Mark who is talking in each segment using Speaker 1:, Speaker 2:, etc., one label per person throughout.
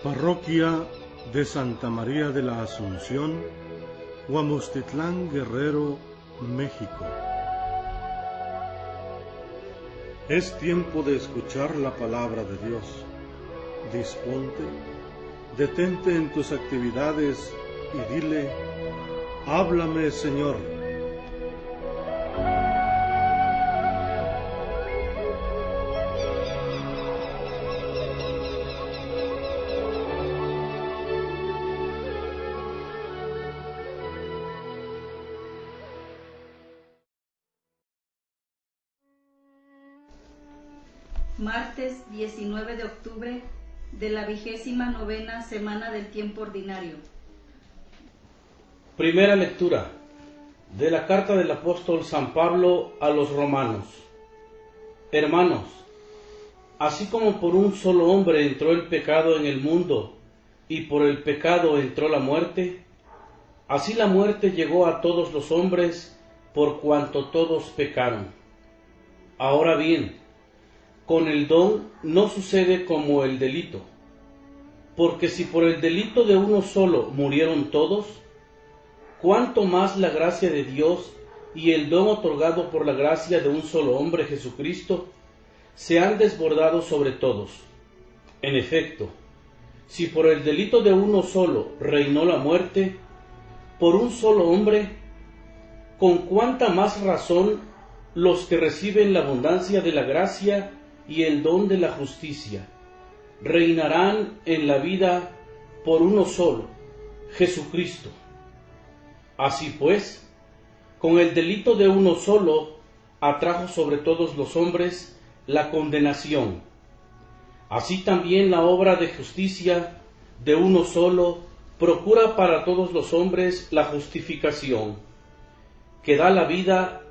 Speaker 1: Parroquia de Santa María de la Asunción, Huamustitlán, Guerrero, México. Es tiempo de escuchar la palabra de Dios. Disponte, detente en tus actividades y dile: háblame, Señor.
Speaker 2: Martes 19 de octubre de la 29ª semana del tiempo ordinario.
Speaker 3: Primera lectura de la carta del apóstol San Pablo a los romanos. Hermanos, así como por un solo hombre entró el pecado en el mundo, y por el pecado entró la muerte, así la muerte llegó a todos los hombres por cuanto todos pecaron. Ahora bien, con el don no sucede como el delito, porque si por el delito de uno solo murieron todos, ¿cuánto más la gracia de Dios y el don otorgado por la gracia de un solo hombre, Jesucristo, se han desbordado sobre todos? En efecto, si por el delito de uno solo reinó la muerte, por un solo hombre, ¿con cuánta más razón los que reciben la abundancia de la gracia y el don de la justicia reinarán en la vida por uno solo, Jesucristo? Así pues, con el delito de uno solo atrajo sobre todos los hombres la condenación. Así también la obra de justicia de uno solo procura para todos los hombres la justificación, que da la vida.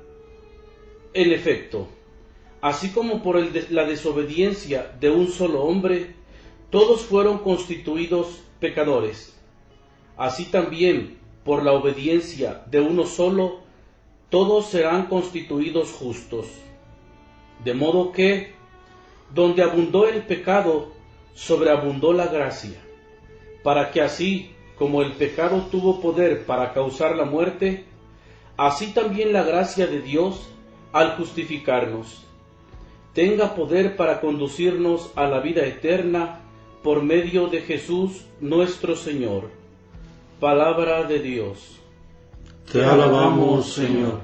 Speaker 3: En efecto, así como por la desobediencia de un solo hombre, todos fueron constituidos pecadores, así también por la obediencia de uno solo, todos serán constituidos justos. De modo que, donde abundó el pecado, sobreabundó la gracia, para que así como el pecado tuvo poder para causar la muerte, así también la gracia de Dios, al justificarnos, tenga poder para conducirnos a la vida eterna por medio de Jesús nuestro Señor. Palabra de Dios.
Speaker 1: Te alabamos, Señor.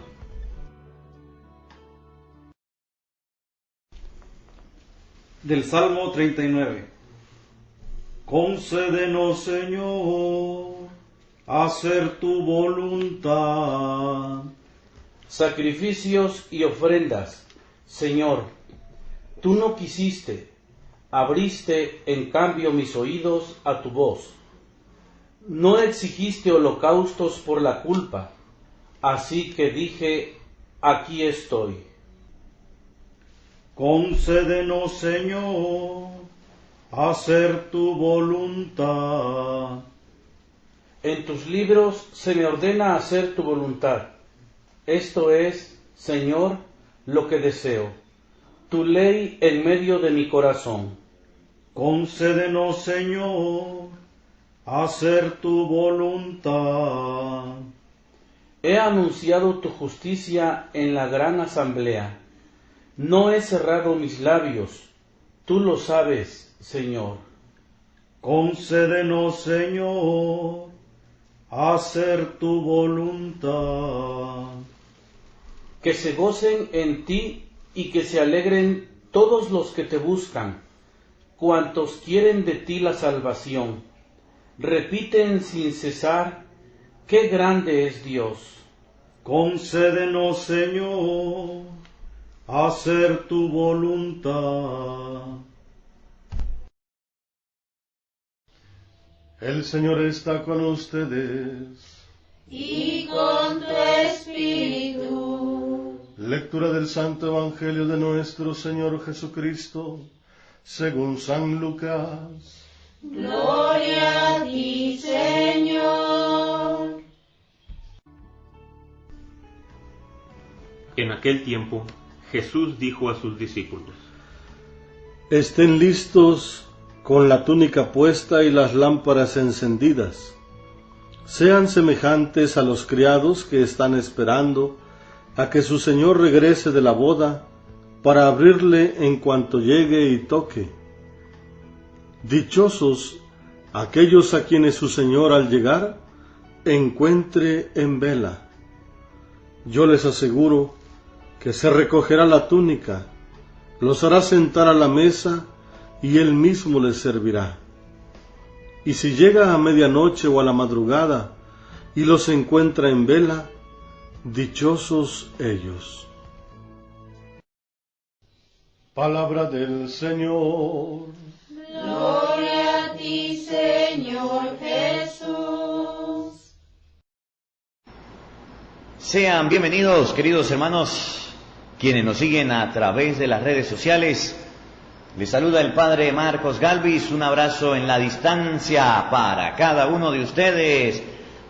Speaker 4: Del Salmo 39. Concédenos, Señor, hacer tu voluntad.
Speaker 3: Sacrificios y ofrendas, Señor, tú no quisiste, abriste en cambio mis oídos a tu voz. No exigiste holocaustos por la culpa, así que dije: aquí estoy.
Speaker 4: Concédenos, Señor, hacer tu voluntad.
Speaker 3: En tus libros se me ordena hacer tu voluntad. Esto es, Señor, lo que deseo, tu ley en medio de mi corazón.
Speaker 4: Concédenos, Señor, hacer tu voluntad.
Speaker 3: He anunciado tu justicia en la gran asamblea. No he cerrado mis labios, tú lo sabes, Señor.
Speaker 4: Concédenos, Señor, hacer tu voluntad.
Speaker 3: Que se gocen en ti y que se alegren todos los que te buscan, cuantos quieren de ti la salvación. Repiten sin cesar: ¡qué grande es Dios!
Speaker 4: Concédenos, Señor, hacer tu voluntad.
Speaker 1: El Señor está con ustedes.
Speaker 5: Y con tu espíritu.
Speaker 1: Lectura del Santo Evangelio de nuestro Señor Jesucristo, según San Lucas.
Speaker 5: Gloria a ti, Señor.
Speaker 6: En aquel tiempo, Jesús dijo a sus discípulos:
Speaker 1: Estén listos con la túnica puesta y las lámparas encendidas. Sean semejantes a los criados que están esperando a que su señor regrese de la boda, para abrirle en cuanto llegue y toque. Dichosos aquellos a quienes su señor al llegar encuentre en vela. Yo les aseguro que se recogerá la túnica, los hará sentar a la mesa y él mismo les servirá. Y si llega a medianoche o a la madrugada y los encuentra en vela, dichosos ellos. Palabra del Señor.
Speaker 5: Gloria a ti, Señor Jesús.
Speaker 6: Sean bienvenidos, queridos hermanos, quienes nos siguen a través de las redes sociales. Les saluda el Padre Marcos Galvis. Un abrazo en la distancia para cada uno de ustedes.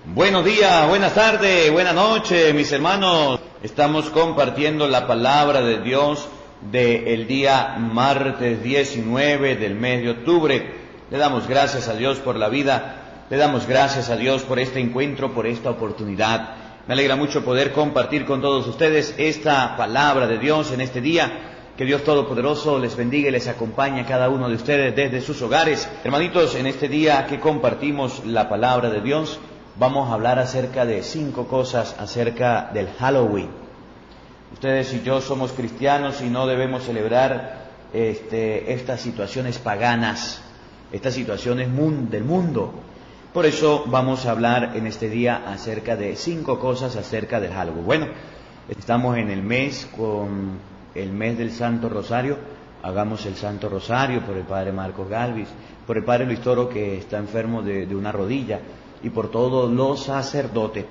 Speaker 6: Buenos días, buenas tardes, buenas noches, mis hermanos. Estamos compartiendo la palabra de Dios del día martes 19 del mes de octubre. Le damos gracias a Dios por la vida, le damos gracias a Dios por este encuentro, por esta oportunidad. Me alegra mucho poder compartir con todos ustedes esta palabra de Dios en este día. Que Dios Todopoderoso les bendiga y les acompañe a cada uno de ustedes desde sus hogares. Hermanitos, en este día que compartimos la palabra de Dios, vamos a hablar acerca de 5 cosas acerca del Halloween. Ustedes y yo somos cristianos y no debemos celebrar estas situaciones paganas, estas situaciones del mundo. Por eso vamos a hablar en este día acerca de 5 cosas acerca del Halloween. Bueno, estamos en el mes con el mes del Santo Rosario. Hagamos el Santo Rosario por el Padre Marcos Galvis, por el Padre Luis Toro, que está enfermo de una rodilla, y por todos los sacerdotes,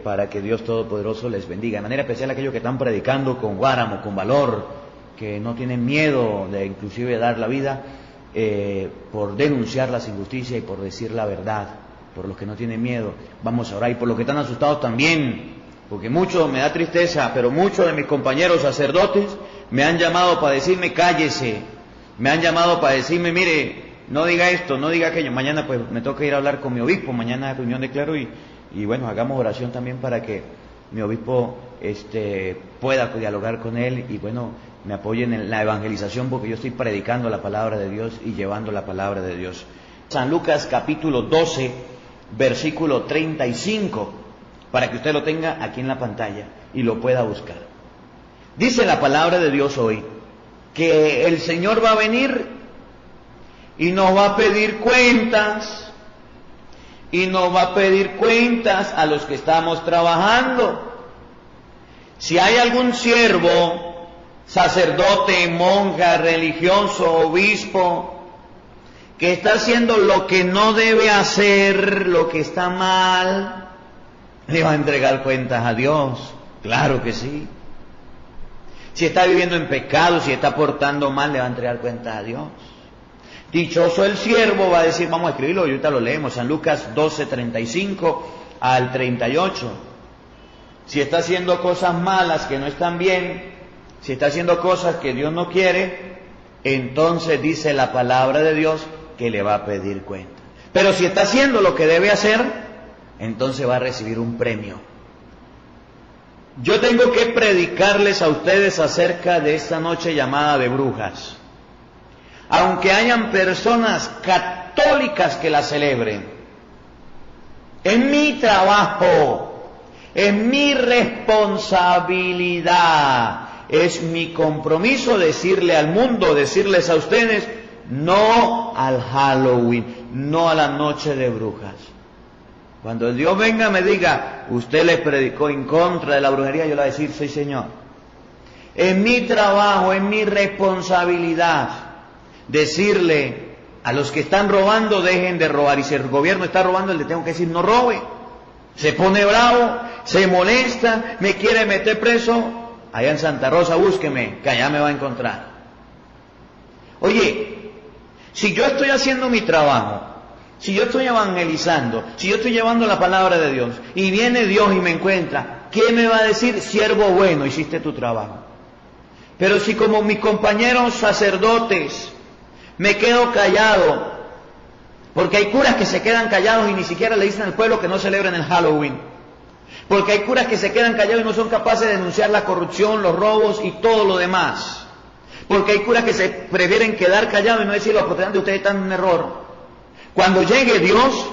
Speaker 6: para que Dios Todopoderoso les bendiga. De manera especial aquellos que están predicando con guáramo, con valor, que no tienen miedo de inclusive dar la vida por denunciar las injusticias y por decir la verdad. Por los que no tienen miedo, vamos a orar. Y por los que están asustados también, porque mucho me da tristeza, pero muchos de mis compañeros sacerdotes me han llamado para decirme cállese, me han llamado para decirme mire, no diga esto, no diga aquello. Mañana pues me toca ir a hablar con mi obispo, mañana reunión de clero y bueno, hagamos oración también para que mi obispo pueda dialogar con él y bueno, me apoyen en la evangelización, porque yo estoy predicando la palabra de Dios y llevando la palabra de Dios. San Lucas capítulo 12, versículo 35, para que usted lo tenga aquí en la pantalla y lo pueda buscar. Dice la palabra de Dios hoy que el Señor va a venir y nos va a pedir cuentas. Y nos va a pedir cuentas a los que estamos trabajando. Si hay algún siervo, sacerdote, monja, religioso, obispo, que está haciendo lo que no debe hacer, lo que está mal, le va a entregar cuentas a Dios. Claro que sí. Si está viviendo en pecado, si está portando mal, le va a entregar cuentas a Dios. Dichoso el siervo, va a decir, vamos a escribirlo y ahorita lo leemos, San Lucas 12, 35 al 38. Si está haciendo cosas malas que no están bien, si está haciendo cosas que Dios no quiere, entonces dice la palabra de Dios que le va a pedir cuenta. Pero si está haciendo lo que debe hacer, entonces va a recibir un premio. Yo tengo que predicarles a ustedes acerca de esta noche llamada de brujas. Aunque hayan personas católicas que la celebren, es mi trabajo, es mi responsabilidad, es mi compromiso decirle al mundo, decirles a ustedes, no al Halloween, no a la noche de brujas. Cuando Dios venga y me diga, usted le predicó en contra de la brujería, yo le voy a decir, sí Señor. Es mi trabajo, es mi responsabilidad decirle a los que están robando, dejen de robar. Y si el gobierno está robando, le tengo que decir, no robe. Se pone bravo, se molesta, me quiere meter preso. Allá en Santa Rosa, búsqueme, que allá me va a encontrar. Oye, si yo estoy haciendo mi trabajo, si yo estoy evangelizando, si yo estoy llevando la palabra de Dios, y viene Dios y me encuentra, ¿qué me va a decir? Siervo bueno, hiciste tu trabajo. Pero si como mis compañeros sacerdotes me quedo callado, porque hay curas que se quedan callados y ni siquiera le dicen al pueblo que no celebren el Halloween, porque hay curas que se quedan callados y no son capaces de denunciar la corrupción, los robos y todo lo demás, porque hay curas que se prefieren quedar callados y no decir los protestantes, ustedes están en un error. Cuando llegue Dios,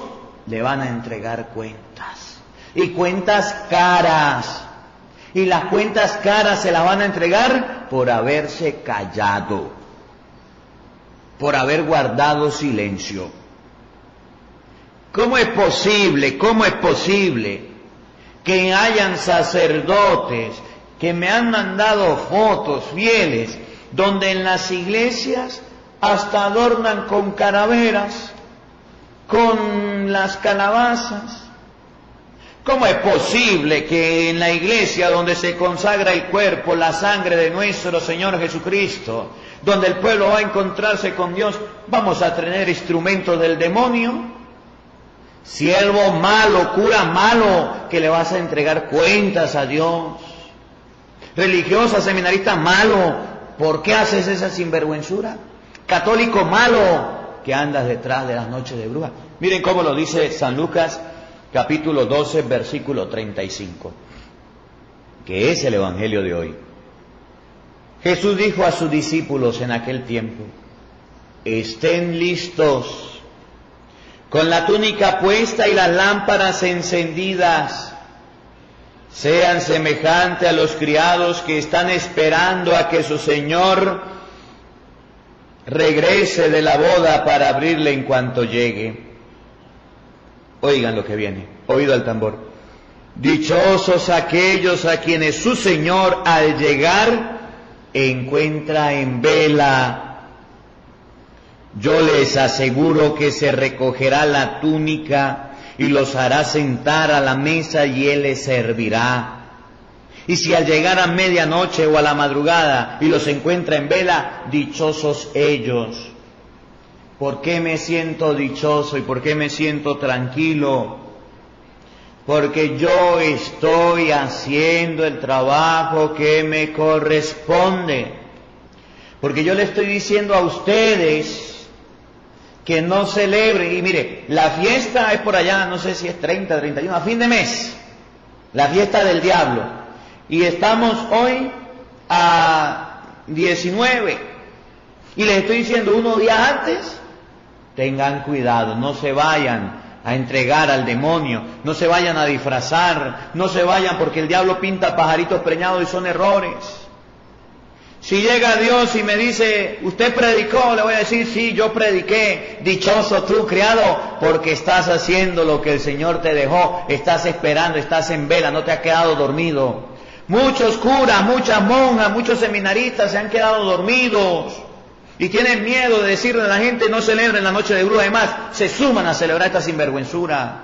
Speaker 6: le van a entregar cuentas, y cuentas caras, y las cuentas caras se las van a entregar por haberse callado, por haber guardado silencio. ¿Cómo es posible que hayan sacerdotes que me han mandado fotos fieles donde en las iglesias hasta adornan con calaveras, con las calabazas? ¿Cómo es posible que en la iglesia donde se consagra el cuerpo, la sangre de nuestro Señor Jesucristo, donde el pueblo va a encontrarse con Dios, vamos a tener instrumentos del demonio? Siervo malo, cura malo, que le vas a entregar cuentas a Dios. Religiosa, seminarista malo, ¿por qué haces esa sinvergüenzura? Católico malo, que andas detrás de las noches de brujas. Miren cómo lo dice San Lucas, capítulo 12, versículo 35, que es el evangelio de hoy. Jesús dijo a sus discípulos en aquel tiempo: estén listos, con la túnica puesta y las lámparas encendidas. Sean semejantes a los criados que están esperando a que su señor regrese de la boda para abrirle en cuanto llegue. Oigan lo que viene, oído al tambor. Dichosos aquellos a quienes su señor al llegar encuentra en vela. Yo les aseguro que se recogerá la túnica y los hará sentar a la mesa y él les servirá. Y si al llegar a medianoche o a la madrugada y los encuentra en vela, dichosos ellos. ¿Por qué me siento dichoso y por qué me siento tranquilo? Porque yo estoy haciendo el trabajo que me corresponde. Porque yo le estoy diciendo a ustedes que no celebren. Y mire, la fiesta es por allá, no sé si es 30, 31, a fin de mes. La fiesta del diablo. Y estamos hoy a 19. Y les estoy diciendo unos días antes, tengan cuidado, no se vayan a entregar al demonio, no se vayan a disfrazar, no se vayan porque el diablo pinta pajaritos preñados y son errores. Si llega Dios y me dice, ¿usted predicó? Le voy a decir, sí, yo prediqué. Dichoso tú, criado, porque estás haciendo lo que el Señor te dejó, estás esperando, estás en vela, no te has quedado dormido. Muchos curas, muchas monjas, muchos seminaristas se han quedado dormidos y tienen miedo de decirle a la gente no celebren la noche de brujas. Además, se suman a celebrar esta sinvergüenzura,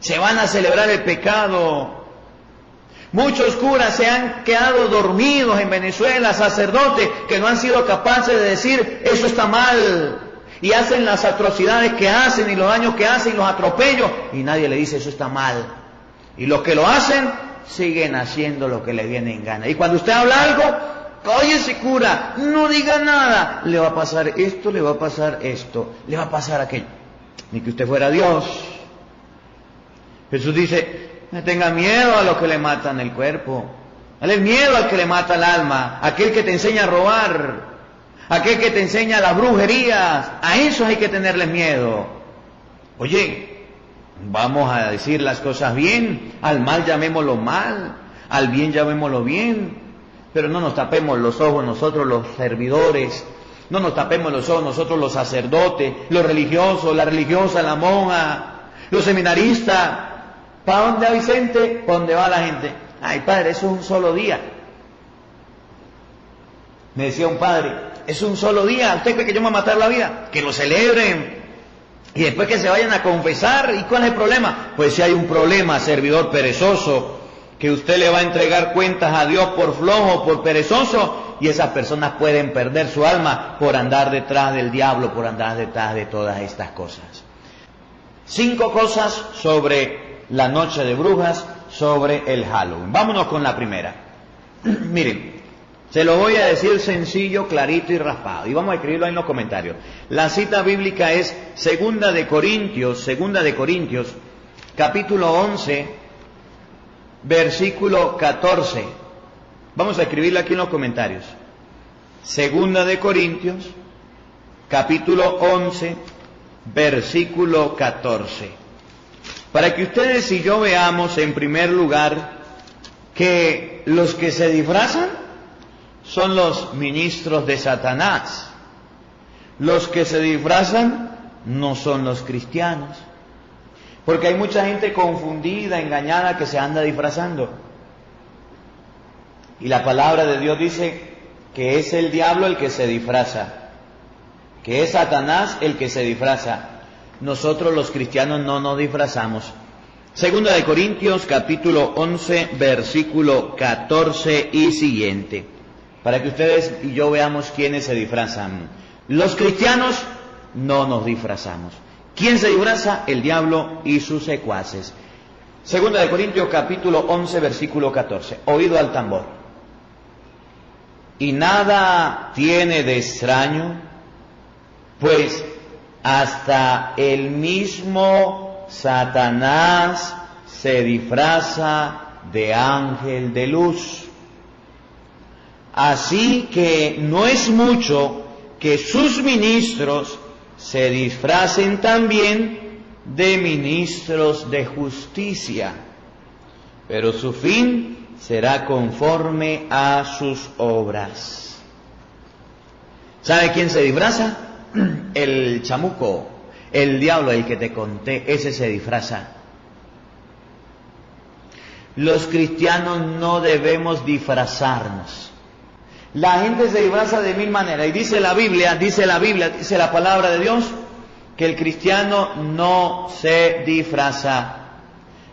Speaker 6: se van a celebrar el pecado. Muchos curas se han quedado dormidos en Venezuela, sacerdotes que no han sido capaces de decir eso está mal, y hacen las atrocidades que hacen y los daños que hacen y los atropellos, y nadie le dice eso está mal. Y los que lo hacen siguen haciendo lo que les viene en gana. Y cuando usted habla algo, cállese cura, no diga nada, le va a pasar esto, le va a pasar esto, le va a pasar aquello. Ni que usted fuera Dios. Jesús dice, no tenga miedo a los que le matan el cuerpo, dale miedo al que le mata el alma, aquel que te enseña a robar, aquel que te enseña las brujerías, a esos hay que tenerles miedo. Oye, vamos a decir las cosas bien, al mal llamémoslo mal, al bien llamémoslo bien, pero no nos tapemos los ojos nosotros los servidores, no nos tapemos los ojos nosotros los sacerdotes, los religiosos, la religiosa, la monja, los seminaristas. ¿Para dónde va Vicente? ¿Para dónde va la gente? Ay, padre, eso es un solo día. Me decía un padre, es un solo día, ¿usted cree que yo me voy a matar la vida? Que lo celebren y después que se vayan a confesar. ¿Y cuál es el problema? Pues si hay un problema, servidor perezoso, que usted le va a entregar cuentas a Dios por flojo, por perezoso, y esas personas pueden perder su alma por andar detrás del diablo, por andar detrás de todas estas cosas. 5 cosas sobre la noche de brujas, sobre el Halloween. Vámonos con la primera. Miren, Se lo voy a decir sencillo, clarito y raspado. Y vamos a escribirlo ahí en los comentarios. La cita bíblica es Segunda de Corintios, capítulo 11, versículo 14. Vamos a escribirlo aquí en los comentarios. Segunda de Corintios, capítulo 11, versículo 14. Para que ustedes y yo veamos en primer lugar que los que se disfrazan son los ministros de Satanás. Los que se disfrazan no son los cristianos. Porque hay mucha gente confundida, engañada, que se anda disfrazando. Y la palabra de Dios dice que es el diablo el que se disfraza, que es Satanás el que se disfraza. Nosotros los cristianos no nos disfrazamos. Segunda de Corintios, capítulo 11, versículo 14 y siguiente. Para que ustedes y yo veamos quiénes se disfrazan. Los cristianos no nos disfrazamos. ¿Quién se disfraza? El diablo y sus secuaces. Segunda de Corintios, capítulo 11, versículo 14. Oído al tambor. Y nada tiene de extraño, pues hasta el mismo Satanás se disfraza de ángel de luz. Así que no es mucho que sus ministros se disfracen también de ministros de justicia, pero su fin será conforme a sus obras. ¿Sabe quién se disfraza? El chamuco, el diablo, el que te conté, ese se disfraza. Los cristianos no debemos disfrazarnos. La gente se disfraza de mil maneras. Y dice la Biblia, dice la palabra de Dios, que el cristiano no se disfraza.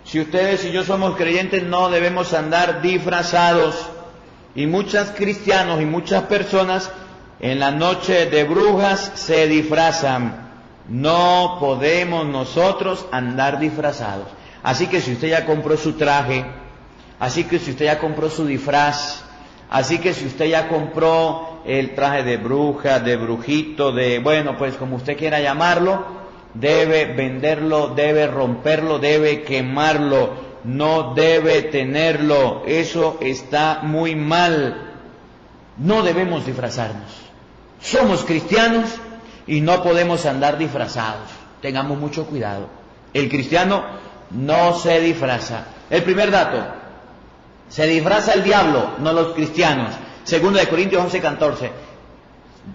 Speaker 6: Si ustedes y yo somos creyentes, no debemos andar disfrazados. Y muchos cristianos y muchas personas en la noche de brujas se disfrazan. No podemos nosotros andar disfrazados. Así que si usted ya compró su traje, así que si usted ya compró su disfraz, así que si usted ya compró el traje de bruja, de brujito, bueno, pues como usted quiera llamarlo, debe venderlo, debe romperlo, debe quemarlo, no debe tenerlo. Eso está muy mal. No debemos disfrazarnos. Somos cristianos y no podemos andar disfrazados. Tengamos mucho cuidado. El cristiano no se disfraza. El primer dato. Se disfraza el diablo, no los cristianos. Segunda de Corintios 11, 14.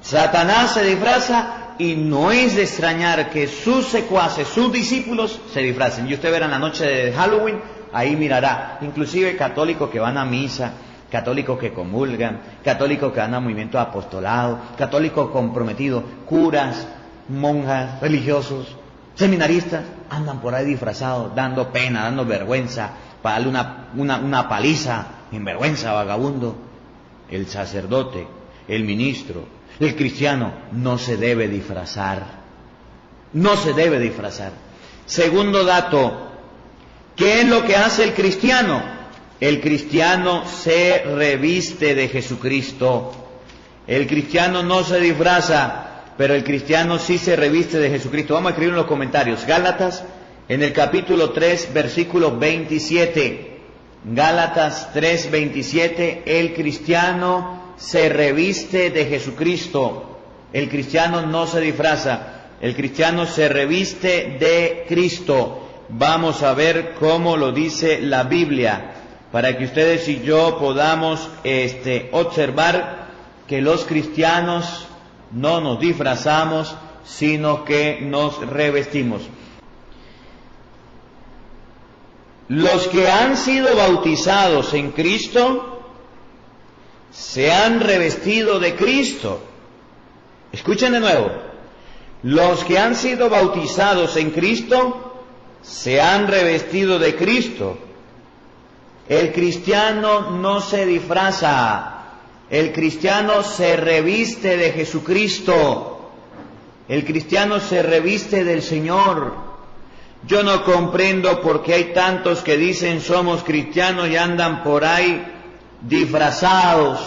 Speaker 6: Satanás se disfraza y no es de extrañar que sus secuaces, sus discípulos se disfracen. Y usted verá en la noche de Halloween, ahí mirará, inclusive católicos que van a misa, católicos que comulgan, católicos que van a movimiento de apostolado, católicos comprometidos, curas, monjas, religiosos, seminaristas, andan por ahí disfrazados, dando pena, dando vergüenza, para darle una paliza, en vergüenza, vagabundo. El sacerdote, el ministro, el cristiano no se debe disfrazar. No se debe disfrazar. Segundo dato, ¿qué es lo que hace el cristiano? El cristiano se reviste de Jesucristo. El cristiano no se disfraza, pero el cristiano sí se reviste de Jesucristo. Vamos a escribir en los comentarios. Gálatas, en el capítulo 3, versículo 27. Gálatas 3, 27. El cristiano se reviste de Jesucristo. El cristiano no se disfraza. El cristiano se reviste de Cristo. Vamos a ver cómo lo dice la Biblia, para que ustedes y yo podamos observar que los cristianos no nos disfrazamos, sino que nos revestimos. Los que han sido bautizados en Cristo se han revestido de Cristo. Escuchen de nuevo. Los que han sido bautizados en Cristo se han revestido de Cristo. El cristiano no se disfraza. El cristiano se reviste de Jesucristo. El cristiano se reviste del Señor. Yo no comprendo por qué hay tantos que dicen somos cristianos y andan por ahí disfrazados.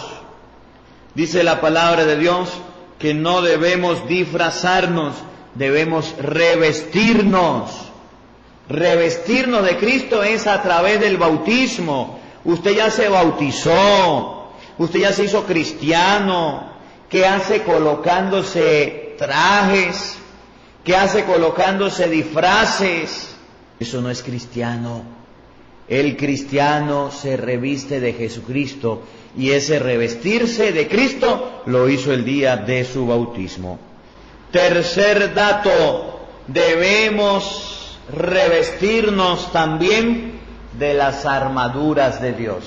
Speaker 6: Dice la palabra de Dios que no debemos disfrazarnos, debemos revestirnos. Revestirnos de Cristo es a través del bautismo. Usted ya se bautizó, usted ya se hizo cristiano. ¿Qué hace colocándose trajes? ¿Qué hace colocándose disfraces? Eso no es cristiano. El cristiano se reviste de Jesucristo y ese revestirse de Cristo lo hizo el día de su bautismo. Tercer dato, debemos revestirnos también de las armaduras de Dios.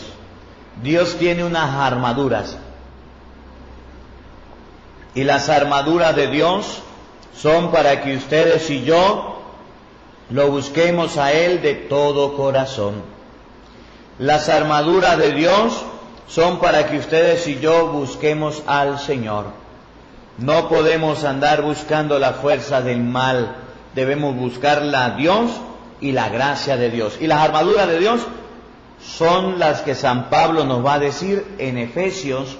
Speaker 6: Dios tiene unas armaduras y las armaduras de Dios son para que ustedes y yo lo busquemos a Él de todo corazón. Las armaduras de Dios son para que ustedes y yo busquemos al Señor. No podemos andar buscando la fuerza del mal, debemos buscarla a Dios y la gracia de Dios. Y las armaduras de Dios son las que San Pablo nos va a decir en Efesios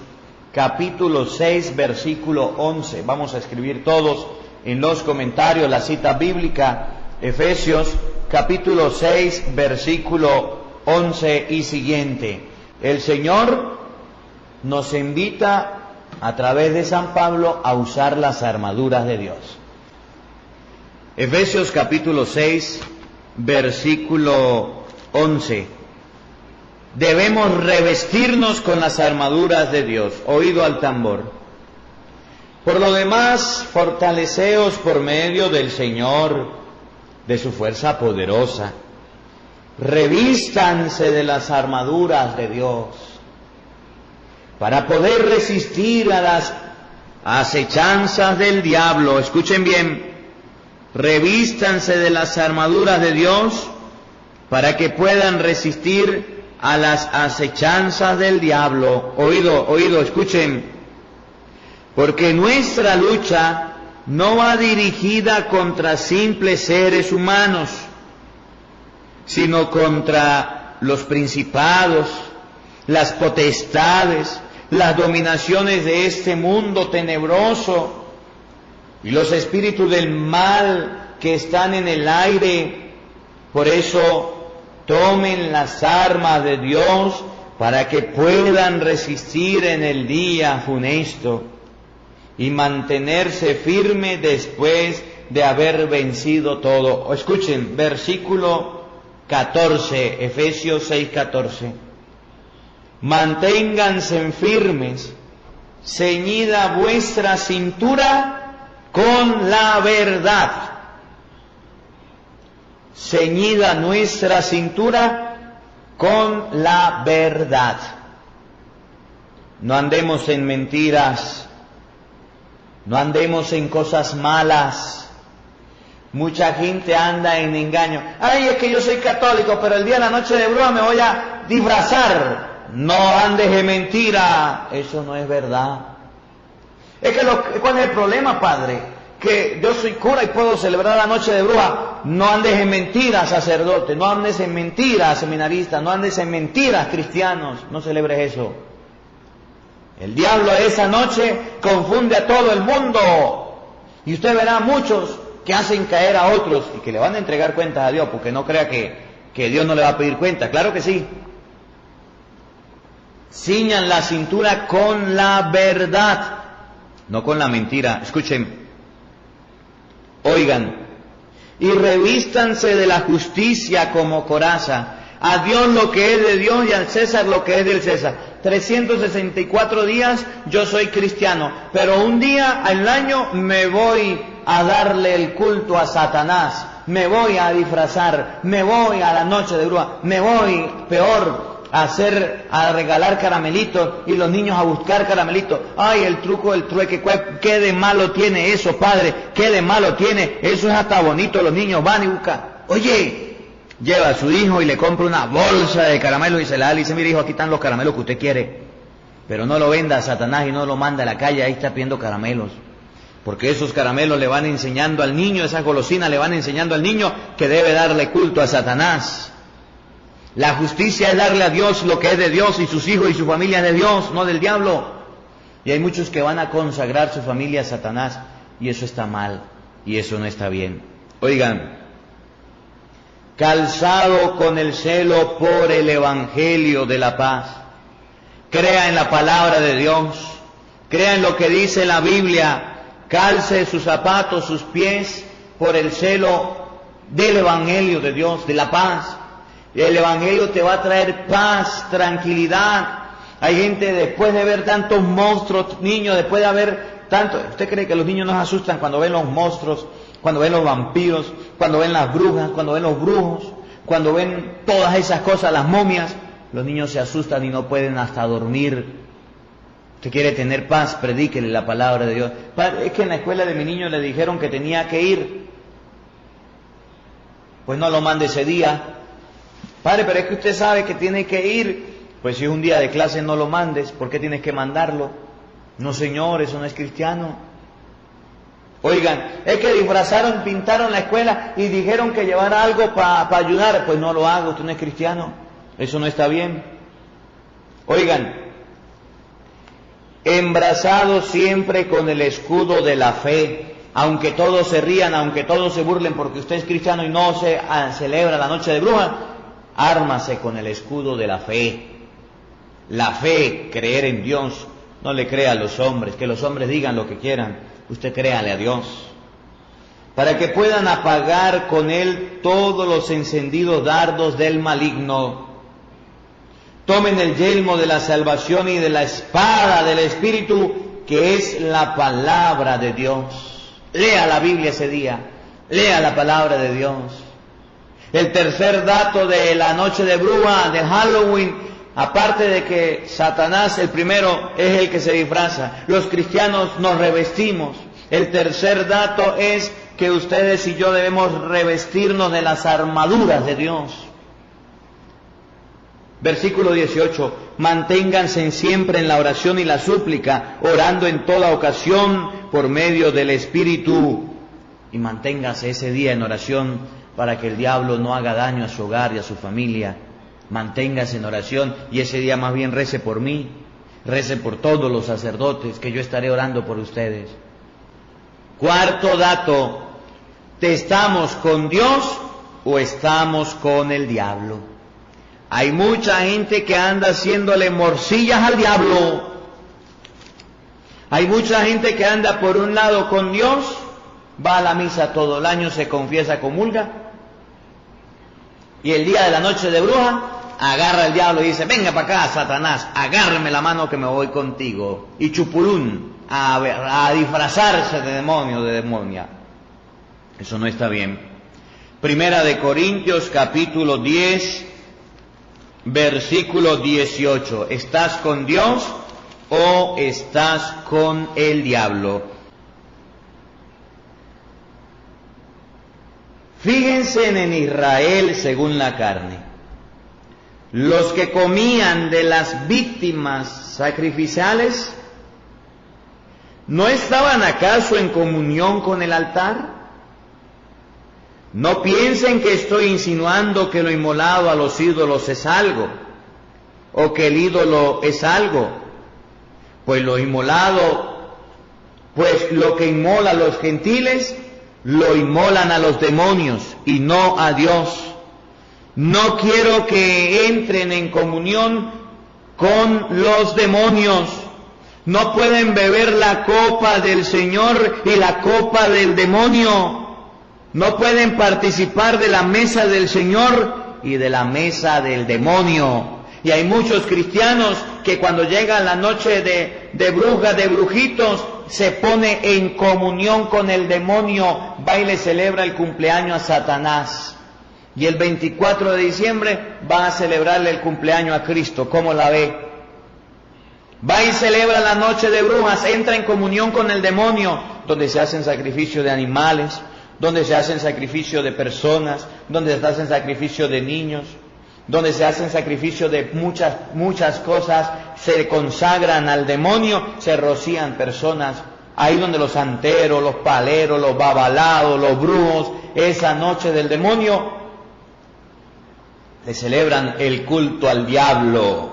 Speaker 6: capítulo 6 versículo 11. Vamos a escribir todos en los comentarios la cita bíblica. Efesios capítulo 6 versículo 11 y siguiente. El Señor nos invita a través de San Pablo a usar las armaduras de Dios. Efesios capítulo 6 versículo 11. Debemos revestirnos con las armaduras de Dios. Oído al tambor. Por lo demás, fortaleceos por medio del Señor, de su fuerza poderosa. Revístanse de las armaduras de Dios para poder resistir a las acechanzas del diablo. Escuchen bien, revístanse de las armaduras de Dios para que puedan resistir a las acechanzas del diablo. Oído, escuchen, porque nuestra lucha no va dirigida contra simples seres humanos, sino contra los principados, las potestades, las dominaciones de este mundo tenebroso y los espíritus del mal que están en el aire. Por eso, tomen las armas de Dios para que puedan resistir en el día funesto y mantenerse firme después de haber vencido todo. Escuchen, versículo 14, Efesios 6:14. Manténganse firmes, ceñida vuestra cintura con la verdad. Ceñida nuestra cintura con la verdad. No andemos en mentiras, no andemos en cosas malas. Mucha gente anda en engaño. Ay, es que yo soy católico, pero el día de la noche de bruja me voy a disfrazar. No andes en mentira. Eso no es verdad. Es que ¿cuál es el problema, padre? Que yo soy cura y puedo celebrar la noche de bruja. No andes en mentiras, sacerdote. No andes en mentiras, seminarista. No andes en mentiras, cristianos. No celebres eso. El diablo esa noche confunde a todo el mundo. Y usted verá muchos que hacen caer a otros y que le van a entregar cuentas a Dios, porque no crea que Dios no le va a pedir cuentas. Claro que sí. Ciñan la cintura con la verdad, no con la mentira. Escuchen, oigan, y revístanse de la justicia como coraza. A Dios lo que es de Dios y al César lo que es del César. 364 días yo soy cristiano, pero un día al año me voy a darle el culto a Satanás, me voy a disfrazar, me voy a la noche de bruja, me voy, peor, a regalar caramelitos y los niños a buscar caramelitos. Ay, el truco del trueque, ¿qué de malo tiene eso, padre? ¿Qué de malo tiene? Eso es hasta bonito, los niños van y buscan. Oye, lleva a su hijo y le compra una bolsa de caramelos y se la da y dice, mire hijo, aquí están los caramelos que usted quiere, pero no lo venda a Satanás y no lo manda a la calle, ahí está pidiendo caramelos. Porque esos caramelos le van enseñando al niño, esas golosinas le van enseñando al niño que debe darle culto a Satanás. La justicia es darle a Dios lo que es de Dios y sus hijos y su familia es de Dios, no del diablo. Y hay muchos que van a consagrar su familia a Satanás, y eso está mal, y eso no está bien. Oigan, calzado con el celo por el Evangelio de la paz, crea en la palabra de Dios, crea en lo que dice la Biblia, calce sus zapatos, sus pies, por el celo del Evangelio de Dios, de la paz. El Evangelio te va a traer paz, tranquilidad. Hay gente, después de ver tantos monstruos, niños, después de haber tanto... ¿Usted cree que los niños nos asustan cuando ven los monstruos, cuando ven los vampiros, cuando ven las brujas, cuando ven los brujos, cuando ven todas esas cosas, las momias? Los niños se asustan y no pueden hasta dormir. Usted quiere tener paz, predíquele la palabra de Dios. Padre, es que en la escuela de mi niño le dijeron que tenía que ir. Pues no lo mande ese día. Padre, pero es que usted sabe que tiene que ir. Pues si es un día de clase no lo mandes, ¿por qué tienes que mandarlo? No, señor, eso no es cristiano. Oigan, es que disfrazaron, pintaron la escuela y dijeron que llevara algo para ayudar. Pues no lo hago, usted no es cristiano. Eso no está bien. Oigan, embrazados siempre con el escudo de la fe, aunque todos se rían, aunque todos se burlen porque usted es cristiano y no se celebra la noche de brujas, ármase con el escudo de la fe. La fe, creer en Dios, no le crea a los hombres, que los hombres digan lo que quieran, usted créale a Dios, para que puedan apagar con él todos los encendidos dardos del maligno. Tomen el yelmo de la salvación y de la espada del Espíritu, que es la palabra de Dios. Lea la Biblia ese día, lea la palabra de Dios. El tercer dato de la noche de bruja, de Halloween, aparte de que Satanás, el primero, es el que se disfraza, los cristianos nos revestimos. El tercer dato es que ustedes y yo debemos revestirnos de las armaduras de Dios. Versículo 18, manténganse siempre en la oración y la súplica, orando en toda ocasión por medio del Espíritu. Y manténgase ese día en oración para que el diablo no haga daño a su hogar y a su familia. Manténgase en oración y ese día más bien rece por mí, rece por todos los sacerdotes, que yo estaré orando por ustedes. Cuarto dato, ¿estamos con Dios o estamos con el diablo? Hay mucha gente que anda haciéndole morcillas al diablo. Hay mucha gente que anda por un lado con Dios, va a la misa todo el año, se confiesa, comulga, y el día de la noche de bruja agarra al diablo y dice: venga para acá, Satanás, agárreme la mano que me voy contigo. Y chupulún, a disfrazarse de demonio, de demonia. Eso no está bien. Primera de Corintios, capítulo 10, versículo 18. ¿Estás con Dios o estás con el diablo? Fíjense en Israel según la carne. Los que comían de las víctimas sacrificiales, ¿no estaban acaso en comunión con el altar? No piensen que estoy insinuando que lo inmolado a los ídolos es algo, o que el ídolo es algo, pues lo que inmola a los gentiles, lo inmolan a los demonios y no a Dios. No quiero que entren en comunión con los demonios. No pueden beber la copa del Señor y la copa del demonio. No pueden participar de la mesa del Señor y de la mesa del demonio. Y hay muchos cristianos que cuando llega la noche de brujas, de brujitos, se pone en comunión con el demonio, va y le celebra el cumpleaños a Satanás. Y el 24 de diciembre va a celebrarle el cumpleaños a Cristo. ¿Cómo la ve? Va y celebra la noche de brujas, entra en comunión con el demonio, donde se hacen sacrificios de animales, donde se hacen sacrificios de personas, donde se hacen sacrificios de niños, donde se hacen sacrificios de muchas cosas, se consagran al demonio, se rocían personas. Ahí donde los santeros, los paleros, los babalados, los brujos, esa noche del demonio, le celebran el culto al diablo.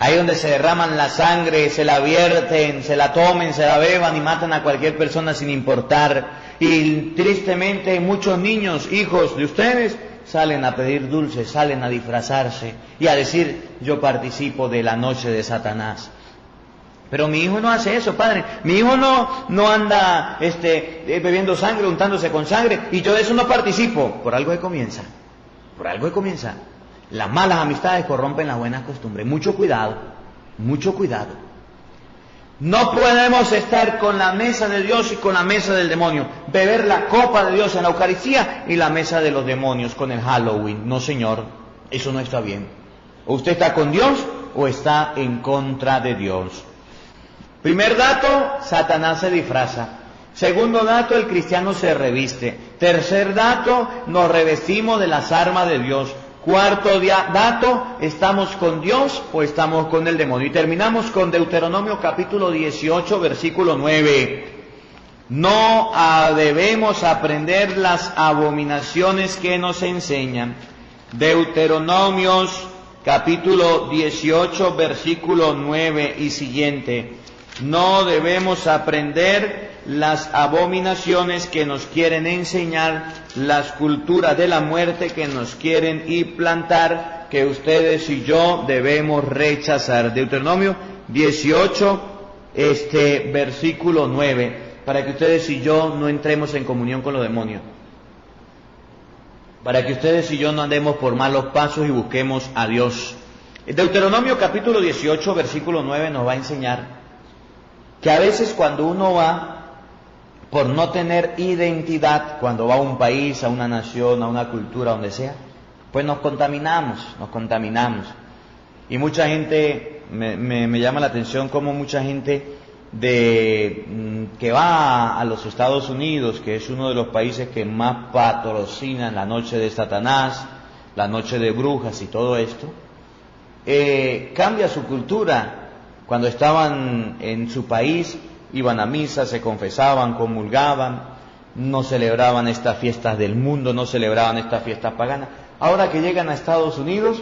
Speaker 6: Ahí donde se derraman la sangre, se la vierten, se la tomen, se la beban y matan a cualquier persona sin importar. Y tristemente muchos niños, hijos de ustedes, salen a pedir dulces, salen a disfrazarse y a decir, yo participo de la noche de Satanás. Pero mi hijo no hace eso, padre. Mi hijo no anda bebiendo sangre, untándose con sangre, y yo de eso no participo. Por algo que comienza. Por algo que comienza. Las malas amistades corrompen las buenas costumbres. Mucho cuidado, mucho cuidado. No podemos estar con la mesa de Dios y con la mesa del demonio. Beber la copa de Dios en la Eucaristía y la mesa de los demonios con el Halloween. No, señor, eso no está bien. O usted está con Dios o está en contra de Dios. Primer dato, Satanás se disfraza. Segundo dato, el cristiano se reviste. Tercer dato, nos revestimos de las armas de Dios. Cuarto dato, ¿estamos con Dios o estamos con el demonio? Y terminamos con Deuteronomio capítulo 18, versículo 9. No debemos aprender las abominaciones que nos enseñan. Deuteronomios capítulo 18, versículo 9 y siguiente. No debemos aprender las abominaciones que nos quieren enseñar, las culturas de la muerte que nos quieren implantar, que ustedes y yo debemos rechazar. Deuteronomio 18, versículo 9, para que ustedes y yo no entremos en comunión con los demonios, para que ustedes y yo no andemos por malos pasos y busquemos a Dios. Deuteronomio capítulo 18, versículo 9 nos va a enseñar que a veces cuando uno va, por no tener identidad, cuando va a un país, a una nación, a una cultura, donde sea, pues nos contaminamos. Y mucha gente, me llama la atención cómo mucha gente que va a los Estados Unidos, que es uno de los países que más patrocinan la noche de Satanás, la noche de brujas y todo esto, cambia su cultura. Cuando estaban en su país, iban a misa, se confesaban, comulgaban, no celebraban estas fiestas del mundo, no celebraban estas fiestas paganas. Ahora que llegan a Estados Unidos,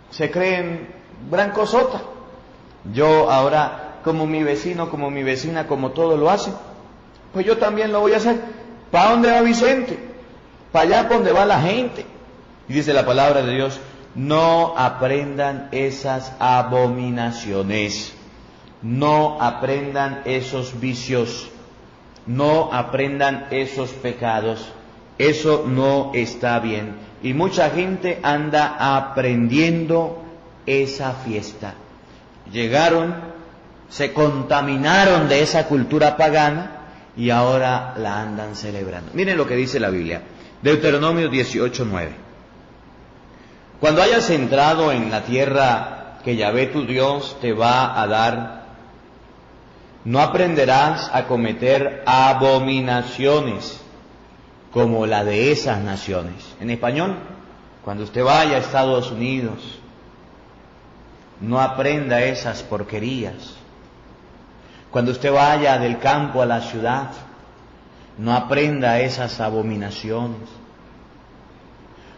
Speaker 6: se creen gran cosota. Yo ahora, como mi vecino, como mi vecina, como todos lo hacen, pues yo también lo voy a hacer. ¿Para dónde va Vicente? Para allá por donde va la gente. Y dice la palabra de Dios, no aprendan esas abominaciones, no aprendan esos vicios, no aprendan esos pecados, eso no está bien. Y mucha gente anda aprendiendo esa fiesta. Llegaron, se contaminaron de esa cultura pagana y ahora la andan celebrando. Miren lo que dice la Biblia, Deuteronomio 18:9. Cuando hayas entrado en la tierra que Yahvé tu Dios te va a dar, no aprenderás a cometer abominaciones como la de esas naciones. En español, cuando usted vaya a Estados Unidos, no aprenda esas porquerías. Cuando usted vaya del campo a la ciudad, no aprenda esas abominaciones.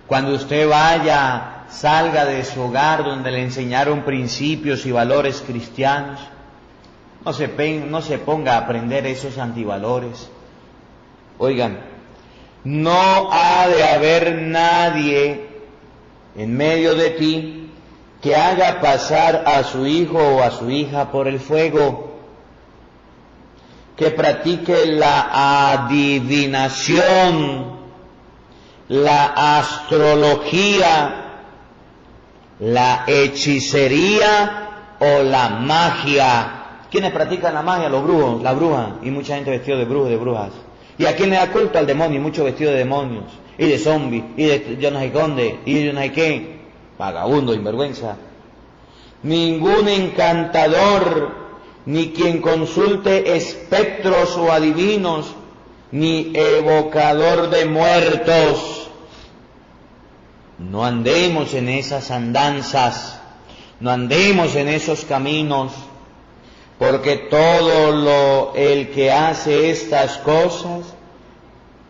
Speaker 6: Cuando usted vaya, salga de su hogar donde le enseñaron principios y valores cristianos, no se ponga a aprender esos antivalores. Oigan, no ha de haber nadie en medio de ti que haga pasar a su hijo o a su hija por el fuego, que practique la adivinación, la astrología, la hechicería o la magia. ¿Quiénes practican la magia? Los brujos, la bruja, y mucha gente vestida de brujos y de brujas. ¿Y a quién le da culto? Al demonio, y muchos vestidos de demonios, y de zombies, y de yo no sé dónde, y de yo no sé qué. Vagabundo, sinvergüenza. Ningún encantador, ni quien consulte espectros o adivinos, ni evocador de muertos. No andemos en esas andanzas, no andemos en esos caminos, porque todo el que hace estas cosas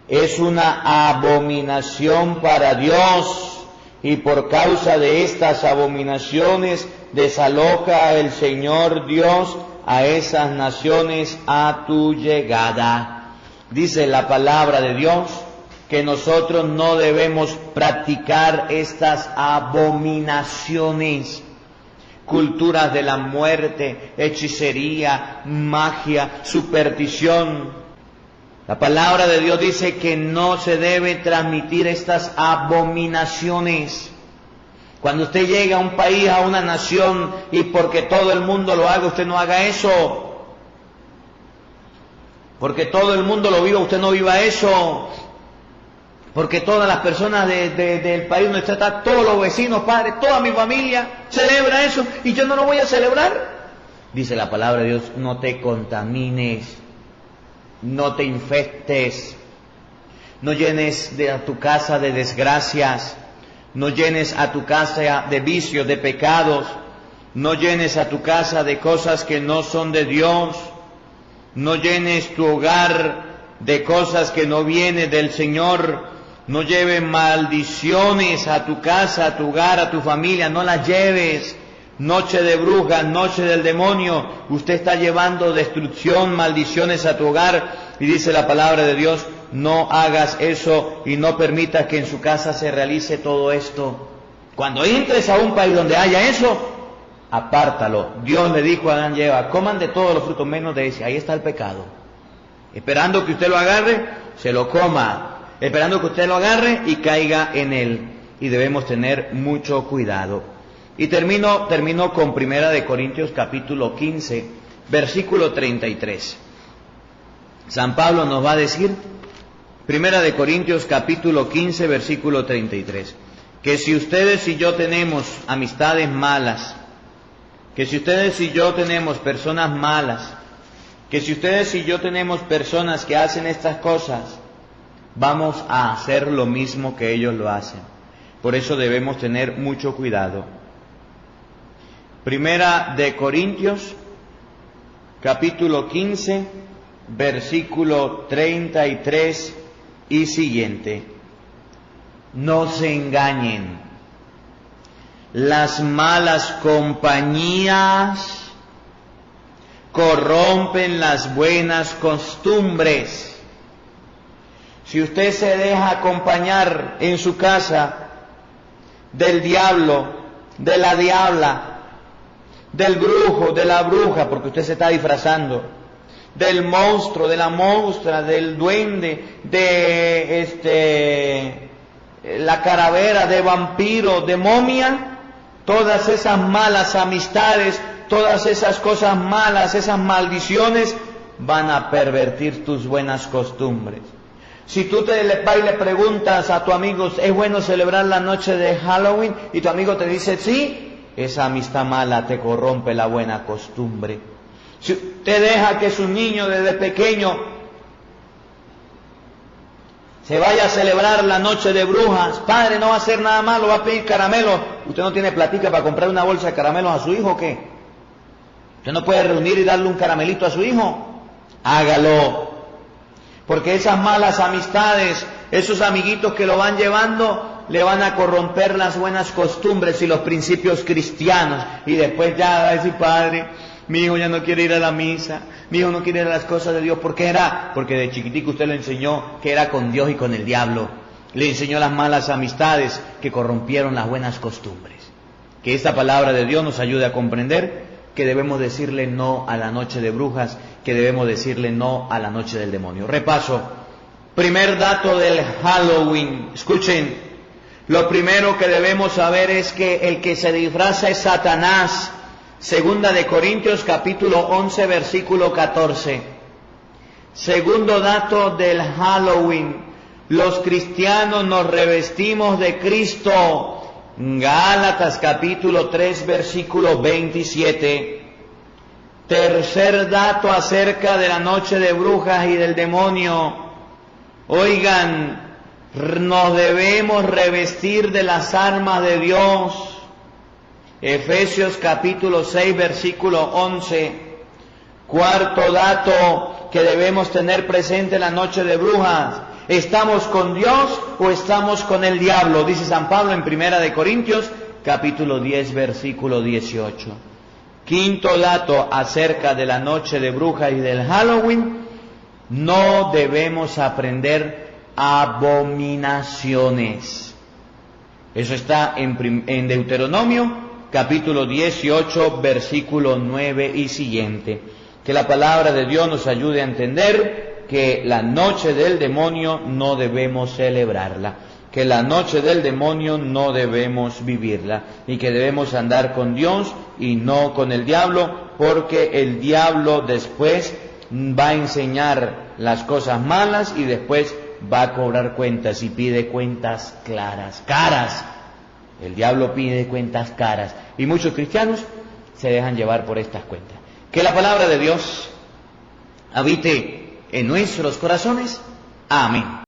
Speaker 6: es una abominación para Dios, y por causa de estas abominaciones desaloja el Señor Dios a esas naciones a tu llegada. Dice la palabra de Dios que nosotros no debemos practicar estas abominaciones, culturas de la muerte, hechicería, magia, superstición. La palabra de Dios dice que no se debe transmitir estas abominaciones. Cuando usted llega a un país, a una nación, y porque todo el mundo lo haga, usted no haga eso. Porque todo el mundo lo viva, usted no viva eso. Porque todas las personas del país donde está, todos los vecinos, padre, toda mi familia celebra eso y yo no lo voy a celebrar. Dice la palabra de Dios, no te contamines, no te infestes, no llenes a tu casa de desgracias, no llenes a tu casa de vicios, de pecados, no llenes a tu casa de cosas que no son de Dios, no llenes tu hogar de cosas que no vienen del Señor. No lleves maldiciones a tu casa, a tu hogar, a tu familia, no las lleves. Noche de brujas, noche del demonio, usted está llevando destrucción, maldiciones a tu hogar. Y dice la palabra de Dios, no hagas eso y no permitas que en su casa se realice todo esto. Cuando entres a un país donde haya eso, apártalo. Dios le dijo a Adán y Eva, coman de todos los frutos menos de ese. Ahí está el pecado. Esperando que usted lo agarre, se lo coma. Esperando que usted lo agarre y caiga en él. Y debemos tener mucho cuidado. Y termino con 1 Corintios capítulo 15, versículo 33. San Pablo nos va a decir, 1 Corintios capítulo 15, versículo 33, que si ustedes y yo tenemos amistades malas, que si ustedes y yo tenemos personas malas, que si ustedes y yo tenemos personas que hacen estas cosas, vamos a hacer lo mismo que ellos lo hacen. Por eso debemos tener mucho cuidado. 1 Corintios, capítulo 15, versículo 33 y siguiente. No se engañen. Las malas compañías corrompen las buenas costumbres. Si usted se deja acompañar en su casa del diablo, de la diabla, del brujo, de la bruja, porque usted se está disfrazando, del monstruo, de la monstrua, del duende, de la calavera, de vampiro, de momia, todas esas malas amistades, todas esas cosas malas, esas maldiciones, van a pervertir tus buenas costumbres. Si tú vas y le preguntas a tu amigo, ¿es bueno celebrar la noche de Halloween? Y tu amigo te dice, sí, esa amistad mala te corrompe la buena costumbre. Si usted deja que su niño desde pequeño se vaya a celebrar la noche de brujas, padre, no va a hacer nada malo, va a pedir caramelos. ¿Usted no tiene platica para comprar una bolsa de caramelos a su hijo o qué? ¿Usted no puede reunir y darle un caramelito a su hijo? Hágalo. Porque esas malas amistades, esos amiguitos que lo van llevando, le van a corromper las buenas costumbres y los principios cristianos. Y después ya va a decir, padre, mi hijo ya no quiere ir a la misa, mi hijo no quiere ir a las cosas de Dios. ¿Por qué era? Porque de chiquitico usted le enseñó que era con Dios y con el diablo. Le enseñó las malas amistades que corrompieron las buenas costumbres. Que esta palabra de Dios nos ayude a comprender que debemos decirle no a la noche de brujas, que debemos decirle no a la noche del demonio. Repaso. Primer dato del Halloween. Escuchen, lo primero que debemos saber es que el que se disfraza es Satanás. Segunda de Corintios capítulo 11 versículo 14. Segundo dato del Halloween. Los cristianos nos revestimos de Cristo. Gálatas capítulo 3 versículo 27. Tercer dato acerca de la noche de brujas y del demonio. Oigan, nos debemos revestir de las armas de Dios. Efesios capítulo 6 versículo 11. Cuarto dato que debemos tener presente en la noche de brujas ¿Estamos con Dios o estamos con el diablo? Dice San Pablo en 1 Corintios, capítulo 10, versículo 18. Quinto dato acerca de la noche de brujas y del Halloween: no debemos aprender abominaciones. Eso está en Deuteronomio, capítulo 18, versículo 9 y siguiente. Que la palabra de Dios nos ayude a entender que la noche del demonio no debemos celebrarla, que la noche del demonio no debemos vivirla, y que debemos andar con Dios y no con el diablo, porque el diablo después va a enseñar las cosas malas y después va a cobrar cuentas, y pide cuentas caras. El diablo pide cuentas caras, y muchos cristianos se dejan llevar por estas cuentas. Que la palabra de Dios habite en nuestros corazones. Amén.